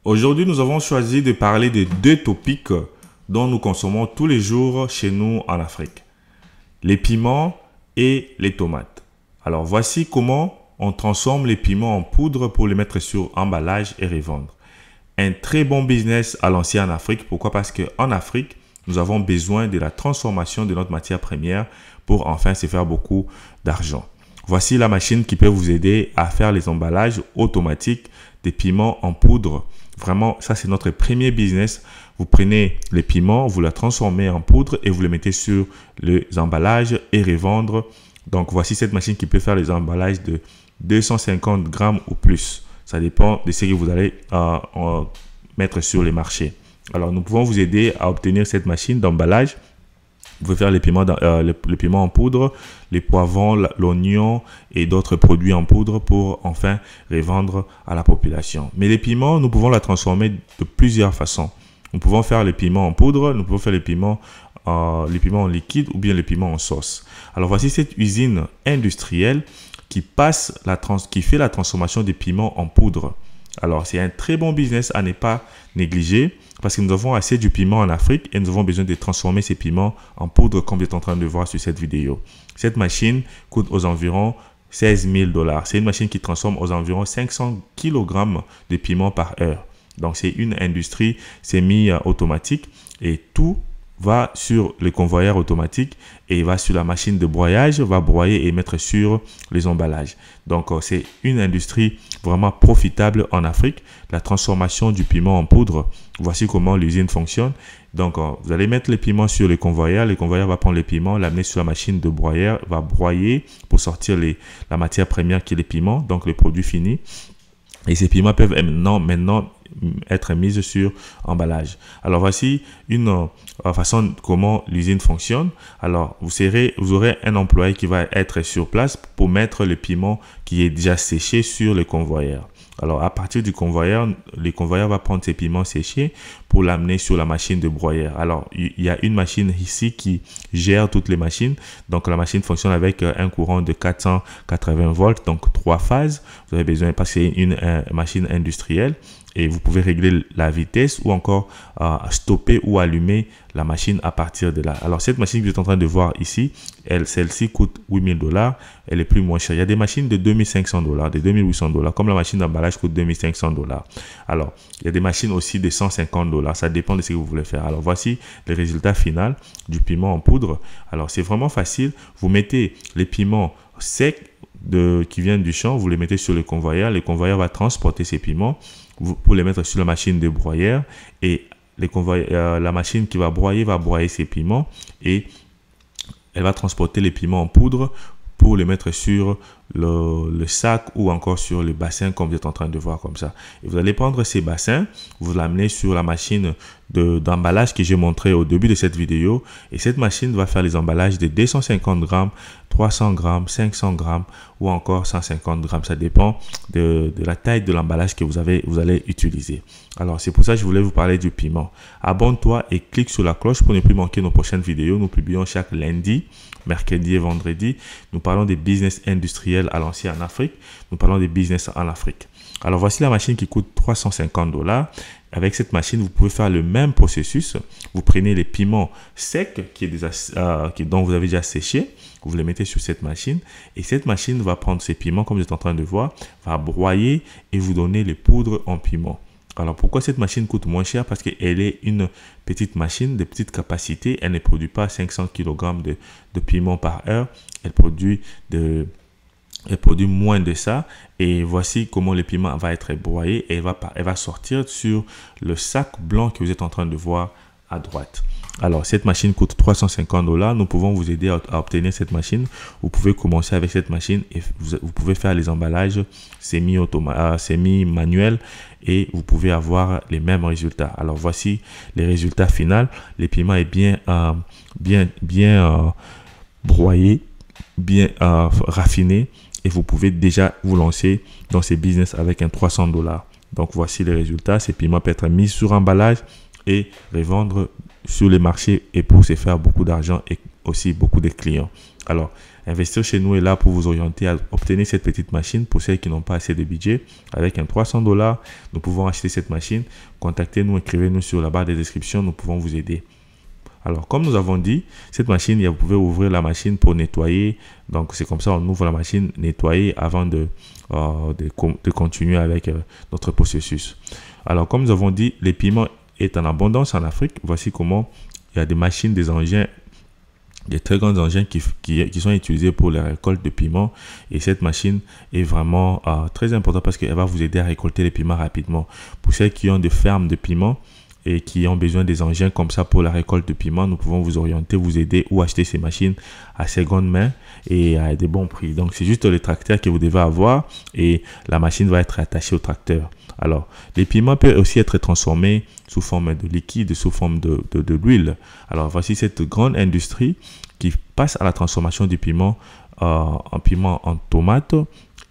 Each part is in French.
Aujourd'hui, nous avons choisi de parler de deux topics dont nous consommons tous les jours chez nous en Afrique. Les piments et les tomates. Alors, voici comment on transforme les piments en poudre pour les mettre sur emballage et revendre. Un très bon business à lancer en Afrique. Pourquoi? Parce qu'en Afrique, nous avons besoin de la transformation de notre matière première pour enfin se faire beaucoup d'argent. Voici la machine qui peut vous aider à faire les emballages automatiques des piments en poudre. Vraiment, ça c'est notre premier business. Vous prenez les piments, vous la transformez en poudre et vous les mettez sur les emballages et revendre. Donc voici cette machine qui peut faire les emballages de 250 grammes ou plus. Ça dépend de ce que vous allez mettre sur les marchés. Alors nous pouvons vous aider à obtenir cette machine d'emballage. Vous pouvez faire les piments, le piment en poudre, les poivrons, l'oignon et d'autres produits en poudre pour enfin revendre à la population. Mais les piments, nous pouvons la transformer de plusieurs façons. Nous pouvons faire les piments en poudre, nous pouvons faire les piments en liquide ou bien les piments en sauce. Alors voici cette usine industrielle qui fait la transformation des piments en poudre. Alors c'est un très bon business à ne pas négliger parce que nous avons assez du piment en Afrique et nous avons besoin de transformer ces piments en poudre comme vous êtes en train de voir sur cette vidéo. Cette machine coûte aux environs 16 000 $. C'est une machine qui transforme aux environs 500 kg de piment par heure. Donc c'est une industrie semi-automatique et tout va sur le convoyeur automatique et va sur la machine de broyage, va broyer et mettre sur les emballages. Donc, c'est une industrie vraiment profitable en Afrique. La transformation du piment en poudre, voici comment l'usine fonctionne. Donc, vous allez mettre les piments sur le convoyeur va prendre les piments, l'amener sur la machine de broyeur, va broyer pour sortir la matière première qui est les piments, donc le produit fini. Et ces piments peuvent maintenant être mis sur emballage. Alors voici une façon comment l'usine fonctionne. Alors vous aurez un employé qui va être sur place pour mettre le piment qui est déjà séché sur le convoyeur. Alors, à partir du convoyeur, le convoyeur va prendre ses piments séchés pour l'amener sur la machine de broyeur. Alors, il y a une machine ici qui gère toutes les machines. Donc, la machine fonctionne avec un courant de 480 volts, donc 3 phases. Vous avez besoin, parce que c'est une machine industrielle. Et vous pouvez régler la vitesse ou encore stopper ou allumer la machine à partir de là. Alors, cette machine que vous êtes en train de voir ici, celle-ci coûte 8 000 $. Elle est plus moins chère. Il y a des machines de 2 500 $, de 2 800 $, comme la machine d'emballage coûte 2 500 $. Alors, il y a des machines aussi de 150 $. Ça dépend de ce que vous voulez faire. Alors, voici le résultat final du piment en poudre. Alors, c'est vraiment facile. Vous mettez les piments secs qui viennent du champ, vous les mettez sur le convoyeur. Le convoyeur va transporter ces piments pour les mettre sur la machine de broyeur et la machine qui va broyer ces piments et elle va transporter les piments en poudre pour les mettre sur le sac ou encore sur le bassin comme vous êtes en train de voir comme ça. Et vous allez prendre ces bassins, vous l'amener sur la machine d'emballage que j'ai montré au début de cette vidéo et cette machine va faire les emballages de 250 grammes, 300 grammes, 500 grammes ou encore 150 grammes. Ça dépend de la taille de l'emballage que vous allez utiliser. Alors c'est pour ça que je voulais vous parler du piment. Abonne-toi et clique sur la cloche pour ne plus manquer nos prochaines vidéos. Nous publions chaque lundi, mercredi et vendredi. Nous parlons des business industriels à lancer en Afrique. Nous parlons des business en Afrique. Alors voici la machine qui coûte 350 $. Avec cette machine, vous pouvez faire le même processus. Vous prenez les piments secs dont vous avez déjà séché. Vous les mettez sur cette machine. Et cette machine va prendre ces piments, comme vous êtes en train de voir, va broyer et vous donner les poudres en piment. Alors pourquoi cette machine coûte moins cher? Parce qu'elle est une petite machine de petite capacité. Elle ne produit pas 500 kg de piment par heure. Elle produit moins de ça. Et voici comment le piment va être broyé et elle va sortir sur le sac blanc que vous êtes en train de voir à droite. Alors, cette machine coûte 350 $. Nous pouvons vous aider à obtenir cette machine. Vous pouvez commencer avec cette machine et vous pouvez faire les emballages semi-manuels et vous pouvez avoir les mêmes résultats. Alors, voici les résultats finaux. Le piment est bien broyé, bien raffiné et vous pouvez déjà vous lancer dans ces business avec un 300 $. Donc, voici les résultats. Ces piments peuvent être mis sur emballage et revendre sur les marchés et pour se faire beaucoup d'argent et aussi beaucoup de clients. Alors, investir chez nous est là pour vous orienter à obtenir cette petite machine. Pour celles qui n'ont pas assez de budget, avec un $300, nous pouvons acheter cette machine. Contactez-nous, écrivez-nous sur la barre de description, nous pouvons vous aider. Alors, comme nous avons dit, cette machine, vous pouvez ouvrir la machine pour nettoyer. Donc, c'est comme ça, on ouvre la machine, nettoyer avant de continuer avec notre processus. Alors, comme nous avons dit, les piments est en abondance en Afrique. Voici comment il y a des machines, des engins, des très grands engins qui sont utilisés pour la récolte de piments. Et cette machine est vraiment très importante parce qu'elle va vous aider à récolter les piments rapidement. Pour ceux qui ont des fermes de piments et qui ont besoin des engins comme ça pour la récolte de piments, nous pouvons vous orienter, vous aider ou acheter ces machines à seconde main et à des bons prix. Donc, c'est juste le tracteur que vous devez avoir et la machine va être attachée au tracteur. Alors, les piments peuvent aussi être transformés sous forme de liquide, sous forme de l'huile. Alors, voici cette grande industrie qui passe à la transformation du piment en piment en tomate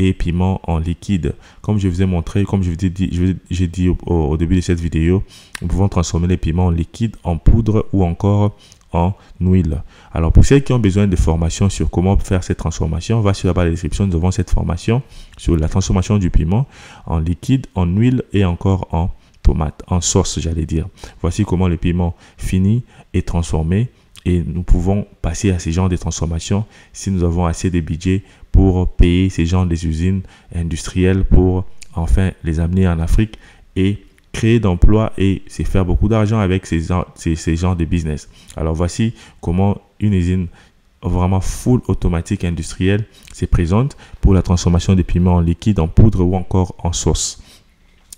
et piment en liquide. Comme je vous ai montré, comme je vous ai dit, j'ai dit au début de cette vidéo, nous pouvons transformer les piments en liquide, en poudre ou encore en huile. Alors, pour ceux qui ont besoin de formation sur comment faire cette transformation, va sur la barre de description, nous avons cette formation sur la transformation du piment en liquide, en huile et encore en tomate, en sauce, j'allais dire. Voici comment le piment fini est transformé et nous pouvons passer à ces genres de transformations si nous avons assez de budget pour payer ces genres des usines industrielles pour enfin les amener en Afrique et créer d'emplois et c'est faire beaucoup d'argent avec ces genres de business. Alors voici comment une usine vraiment full automatique industrielle se présente pour la transformation des piments en liquide, en poudre ou encore en sauce.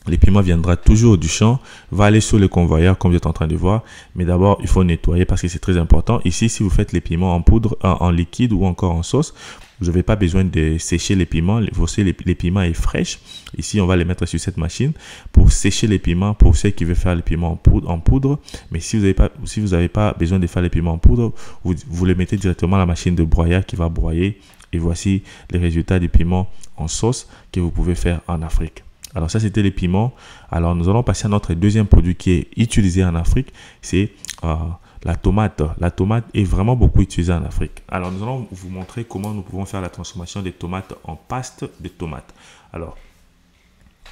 Les piments viendra toujours du champ, va aller sur le convoyeur comme vous êtes en train de voir. Mais d'abord, il faut nettoyer parce que c'est très important. Ici, si vous faites les piments en poudre, en liquide ou encore en sauce, vous n'avez pas besoin de sécher les piments. Les piments est fraîche. Ici, on va les mettre sur cette machine pour sécher les piments pour ceux qui veulent faire les piments en poudre. Mais si vous n'avez pas besoin de faire les piments en poudre, vous les mettez directement à la machine de broyage qui va broyer. Et voici les résultats des piments en sauce que vous pouvez faire en Afrique. Alors ça, c'était les piments. Alors nous allons passer à notre deuxième produit qui est utilisé en Afrique. C'est la tomate. La tomate est vraiment beaucoup utilisée en Afrique. Alors nous allons vous montrer comment nous pouvons faire la transformation des tomates en paste de tomate. Alors,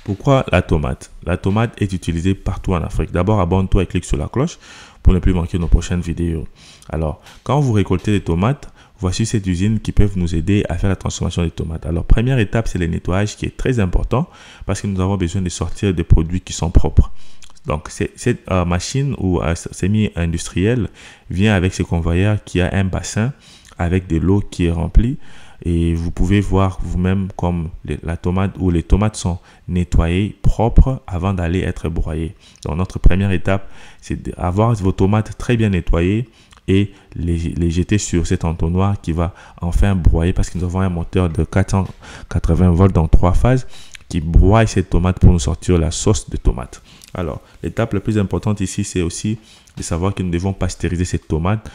pourquoi la tomate? La tomate est utilisée partout en Afrique. D'abord, abonne-toi et clique sur la cloche pour ne plus manquer nos prochaines vidéos. Alors, quand vous récoltez des tomates, voici cette usine qui peuvent nous aider à faire la transformation des tomates. Alors, première étape, c'est le nettoyage qui est très important parce que nous avons besoin de sortir des produits qui sont propres. Donc, cette machine ou semi-industrielle vient avec ce convoyeur qui a un bassin avec de l'eau qui est remplie. Et vous pouvez voir vous-même comme la tomate ou les tomates sont nettoyées, propres avant d'aller être broyées. Donc, notre première étape, c'est d'avoir vos tomates très bien nettoyées et les jeter sur cet entonnoir qui va enfin broyer parce que nous avons un moteur de 480 volts dans 3 phases qui broie cette tomate pour nous sortir la sauce de tomate. Alors, l'étape la plus importante ici, c'est aussi de savoir que nous devons pasteuriser cette tomate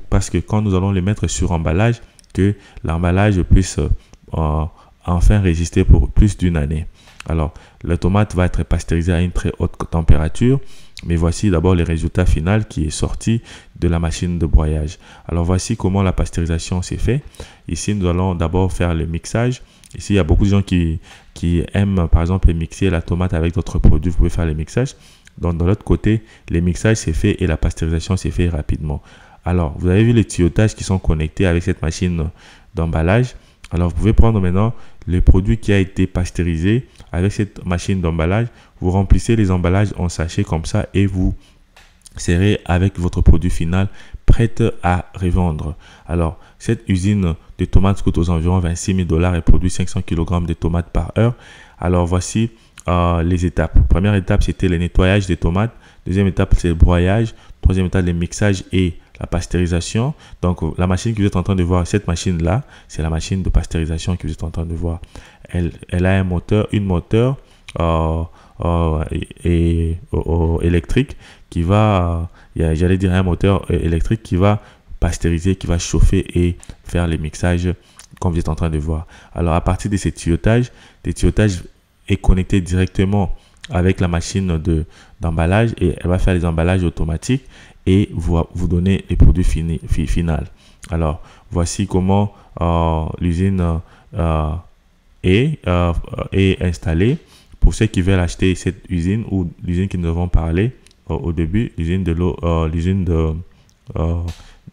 parce que quand nous allons les mettre sur emballage, que l'emballage puisse enfin résister pour plus d'une année. Alors, la tomate va être pasteurisée à une très haute température. Mais voici d'abord le résultat final qui est sorti de la machine de broyage. Alors voici comment la pasteurisation s'est fait. Ici, nous allons d'abord faire le mixage. Ici, il y a beaucoup de gens qui aiment par exemple mixer la tomate avec d'autres produits. Vous pouvez faire le mixage. Donc de l'autre côté, le mixage s'est fait et la pasteurisation s'est fait rapidement. Alors, vous avez vu les tuyautages qui sont connectés avec cette machine d'emballage. Alors, vous pouvez prendre maintenant le produit qui a été pasteurisé avec cette machine d'emballage. Vous remplissez les emballages en sachet comme ça et vous serrez avec votre produit final prête à revendre. Alors, cette usine de tomates coûte aux environs 26 000 $ et produit 500 kg de tomates par heure. Alors, voici les étapes. Première étape, c'était le nettoyage des tomates. Deuxième étape, c'est le broyage. Troisième étape, le mixage et la pasteurisation. Donc, la machine que vous êtes en train de voir, cette machine-là, c'est la machine de pasteurisation que vous êtes en train de voir. Elle a un moteur, électrique qui va, j'allais dire un moteur électrique qui va pasteuriser, qui va chauffer et faire les mixages comme vous êtes en train de voir. Alors, à partir de ces tuyautages, les tuyautages est connecté directement avec la machine d'emballage et elle va faire les emballages automatiques et vous donner les produits final. Alors, voici comment l'usine est installée. Pour ceux qui veulent acheter cette usine ou l'usine que nous avons parlé au début, l'usine de l'eau, l'usine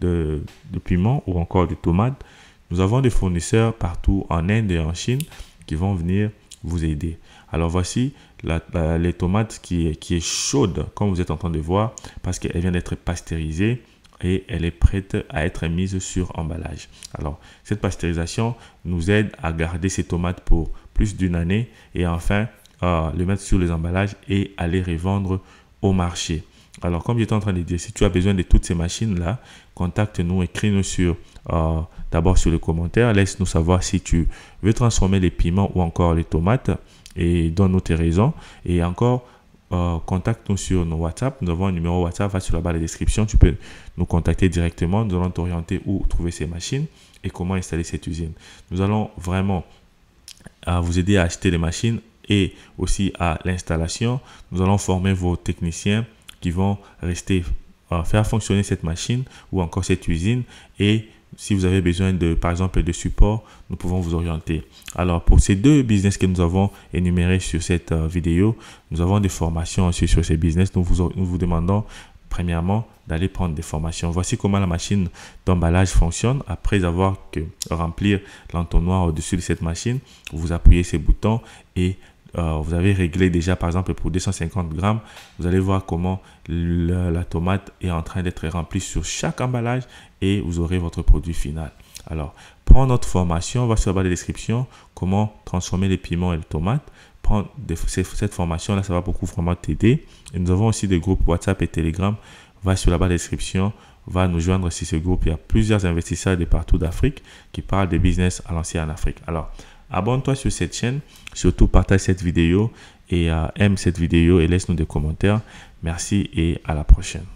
de piment ou encore de tomates, nous avons des fournisseurs partout en Inde et en Chine qui vont venir vous aider. Alors voici les tomates qui est chaude, comme vous êtes en train de voir, parce qu'elle vient d'être pasteurisée et elle est prête à être mise sur emballage. Alors cette pasteurisation nous aide à garder ces tomates pour plus d'une année et enfin le mettre sur les emballages et à les revendre au marché. Alors comme j'étais en train de dire, si tu as besoin de toutes ces machines là, contacte-nous, écris-nous sur d'abord sur le commentaire, laisse-nous savoir si tu veux transformer les piments ou encore les tomates et donne-nous tes raisons. Et encore, contacte-nous sur nos WhatsApp. Nous avons un numéro WhatsApp, va sur la barre de description. Tu peux nous contacter directement. Nous allons t'orienter où trouver ces machines et comment installer cette usine. Nous allons vraiment vous aider à acheter les machines et aussi à l'installation. Nous allons former vos techniciens qui vont rester faire fonctionner cette machine ou encore cette usine, et si vous avez besoin de, par exemple, de support, nous pouvons vous orienter. Alors, pour ces deux business que nous avons énumérés sur cette vidéo, nous avons des formations aussi sur ces business. Nous vous demandons premièrement d'aller prendre des formations. Voici comment la machine d'emballage fonctionne. Après avoir remplir l'entonnoir au-dessus de cette machine, vous appuyez ces boutons et vous avez réglé déjà, par exemple, pour 250 grammes. Vous allez voir comment la tomate est en train d'être remplie sur chaque emballage et vous aurez votre produit final. Alors, prends notre formation, on va sur la barre de description, comment transformer les piments et les tomates. Prends cette formation-là, ça va beaucoup vraiment t'aider. Et nous avons aussi des groupes WhatsApp et Telegram. Va sur la barre de description, va nous joindre sur ce groupe. Il y a plusieurs investisseurs de partout d'Afrique qui parlent de business à lancer en Afrique. Alors, abonne-toi sur cette chaîne, surtout partage cette vidéo et aime cette vidéo et laisse-nous des commentaires. Merci et à la prochaine.